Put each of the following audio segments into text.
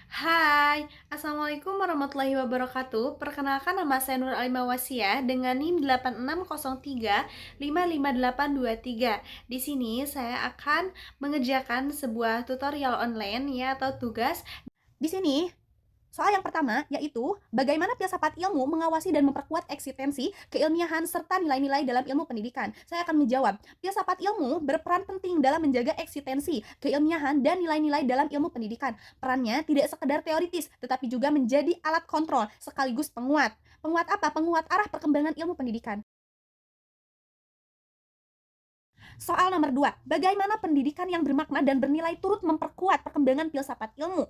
Hai, Assalamualaikum warahmatullahi wabarakatuh. Perkenalkan nama saya Nur Alimah Wasia dengan NIM 8603558823. Di sini saya akan mengerjakan sebuah tutorial online ya atau tugas. Di sini, soal yang pertama yaitu bagaimana filsafat ilmu mengawasi dan memperkuat eksistensi, keilmiahan, serta nilai-nilai dalam ilmu pendidikan. Saya akan menjawab, filsafat ilmu berperan penting dalam menjaga eksistensi, keilmiahan, dan nilai-nilai dalam ilmu pendidikan. Perannya tidak sekedar teoritis, tetapi juga menjadi alat kontrol sekaligus penguat. Penguat apa? Penguat arah perkembangan ilmu pendidikan. Soal nomor 2, bagaimana pendidikan yang bermakna dan bernilai turut memperkuat perkembangan filsafat ilmu?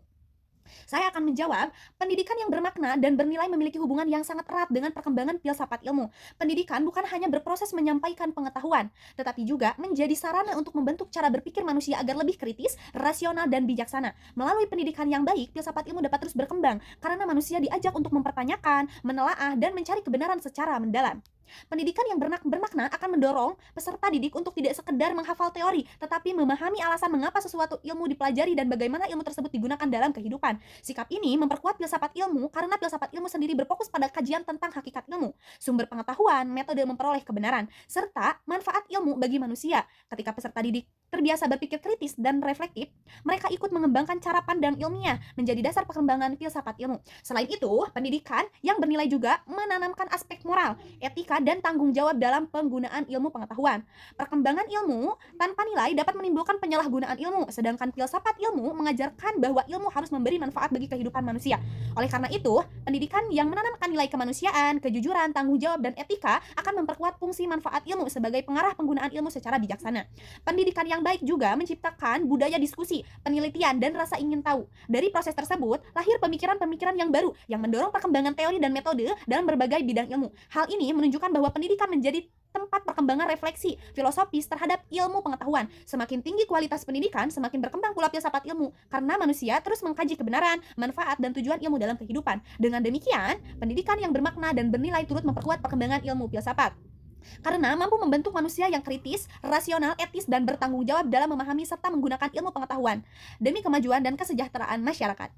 Saya akan menjawab, pendidikan yang bermakna dan bernilai memiliki hubungan yang sangat erat dengan perkembangan filsafat ilmu. Pendidikan bukan hanya berproses menyampaikan pengetahuan, tetapi juga menjadi sarana untuk membentuk cara berpikir manusia agar lebih kritis, rasional, dan bijaksana. Melalui pendidikan yang baik, filsafat ilmu dapat terus berkembang karena manusia diajak untuk mempertanyakan, menelaah, dan mencari kebenaran secara mendalam. Pendidikan yang bermakna akan mendorong peserta didik untuk tidak sekedar menghafal teori, tetapi memahami alasan mengapa sesuatu ilmu dipelajari dan bagaimana ilmu tersebut digunakan dalam kehidupan. Sikap ini memperkuat filsafat ilmu karena filsafat ilmu sendiri berfokus pada kajian tentang hakikat ilmu, sumber pengetahuan, metode memperoleh kebenaran, serta manfaat ilmu bagi manusia. Ketika peserta didik terbiasa berpikir kritis dan reflektif, mereka ikut mengembangkan cara pandang ilmiah menjadi dasar perkembangan filsafat ilmu. Selain itu, pendidikan yang bernilai juga menanamkan aspek moral, etika, dan tanggung jawab dalam penggunaan ilmu pengetahuan. Perkembangan ilmu tanpa nilai dapat menimbulkan penyalahgunaan ilmu, sedangkan filsafat ilmu mengajarkan bahwa ilmu harus memberi manfaat bagi kehidupan manusia. Oleh karena itu, pendidikan yang menanamkan nilai kemanusiaan, kejujuran, tanggung jawab, dan etika akan memperkuat fungsi manfaat ilmu sebagai pengarah penggunaan ilmu secara bijaksana. Pendidikan yang baik juga menciptakan budaya diskusi, penelitian, dan rasa ingin tahu. Dari proses tersebut, lahir pemikiran-pemikiran yang baru yang mendorong perkembangan teori dan metode dalam berbagai bidang ilmu. Hal ini menunjukkan bahwa pendidikan menjadi tempat perkembangan refleksi filosofis terhadap ilmu pengetahuan. Semakin tinggi kualitas pendidikan, semakin berkembang pula filsafat ilmu, karena manusia terus mengkaji kebenaran, manfaat, dan tujuan ilmu dalam kehidupan. Dengan demikian, pendidikan yang bermakna dan bernilai turut memperkuat perkembangan ilmu filsafat karena mampu membentuk manusia yang kritis, rasional, etis, dan bertanggung jawab dalam memahami serta menggunakan ilmu pengetahuan demi kemajuan dan kesejahteraan masyarakat.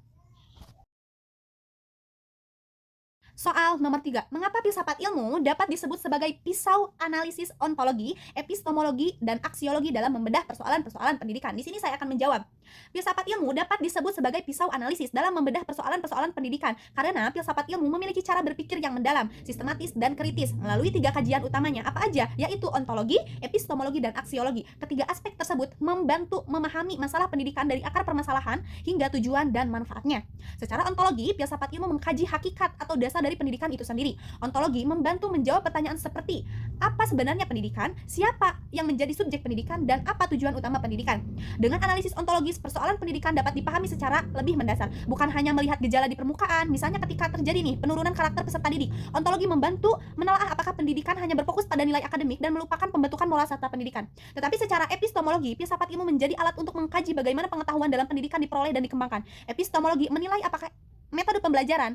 Soal nomor 3, mengapa filsafat ilmu dapat disebut sebagai pisau analisis ontologi, epistemologi, dan aksiologi dalam membedah persoalan-persoalan pendidikan? Di sini saya akan menjawab. Filsafat ilmu dapat disebut sebagai pisau analisis dalam membedah persoalan-persoalan pendidikan karena filsafat ilmu memiliki cara berpikir yang mendalam, sistematis, dan kritis melalui 3 kajian utamanya. Apa aja? Yaitu ontologi, epistemologi, dan aksiologi. Ketiga aspek tersebut membantu memahami masalah pendidikan dari akar permasalahan hingga tujuan dan manfaatnya. Secara ontologi, filsafat ilmu mengkaji hakikat atau dasar dari pendidikan itu sendiri. Ontologi membantu menjawab pertanyaan seperti apa sebenarnya pendidikan, siapa yang menjadi subjek pendidikan, dan apa tujuan utama pendidikan. Dengan analisis ontologis, persoalan pendidikan dapat dipahami secara lebih mendasar, bukan hanya melihat gejala di permukaan. Misalnya ketika terjadi nih penurunan karakter peserta didik, ontologi membantu menelaah apakah pendidikan hanya berfokus pada nilai akademik dan melupakan pembentukan moral serta pendidikan. Tetapi secara epistemologi, filsafat ilmu menjadi alat untuk mengkaji bagaimana pengetahuan dalam pendidikan diperoleh dan dikembangkan. Epistemologi menilai apakah metode pembelajaran,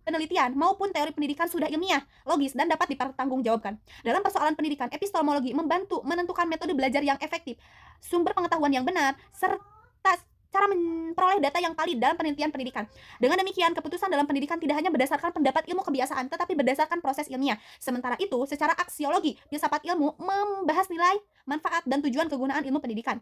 penelitian, maupun teori pendidikan sudah ilmiah, logis, dan dapat dipertanggungjawabkan. Dalam persoalan pendidikan, epistemologi membantu menentukan metode belajar yang efektif, sumber pengetahuan yang benar, serta cara memperoleh data yang valid dalam penelitian pendidikan. Dengan demikian, keputusan dalam pendidikan tidak hanya berdasarkan pendapat ilmu kebiasaan, tetapi berdasarkan proses ilmiah. Sementara itu, secara aksiologi, filsafat ilmu membahas nilai, manfaat, dan tujuan kegunaan ilmu pendidikan.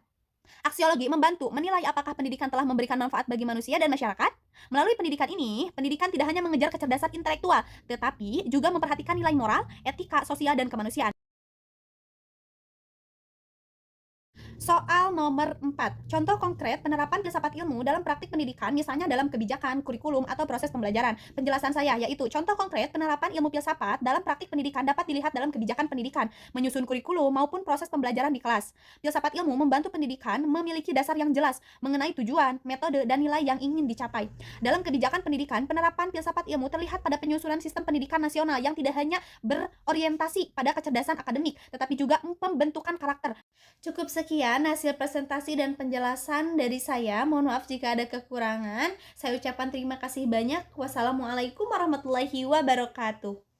Aksiologi membantu menilai apakah pendidikan telah memberikan manfaat bagi manusia dan masyarakat. Melalui pendidikan ini, pendidikan tidak hanya mengejar kecerdasan intelektual, tetapi juga memperhatikan nilai moral, etika, sosial, dan kemanusiaan. Soal nomor 4, contoh konkret penerapan filsafat ilmu dalam praktik pendidikan, misalnya dalam kebijakan, kurikulum, atau proses pembelajaran. Penjelasan saya yaitu contoh konkret penerapan ilmu filsafat dalam praktik pendidikan dapat dilihat dalam kebijakan pendidikan, menyusun kurikulum, maupun proses pembelajaran di kelas. Filsafat ilmu membantu pendidikan memiliki dasar yang jelas mengenai tujuan, metode, dan nilai yang ingin dicapai. Dalam kebijakan pendidikan, penerapan filsafat ilmu terlihat pada penyusunan sistem pendidikan nasional yang tidak hanya berorientasi pada kecerdasan akademik, tetapi juga pembentukan karakter. Cukup sekian hasil presentasi dan penjelasan dari saya. Mohon maaf jika ada kekurangan. Saya ucapkan terima kasih banyak. Wassalamualaikum warahmatullahi wabarakatuh.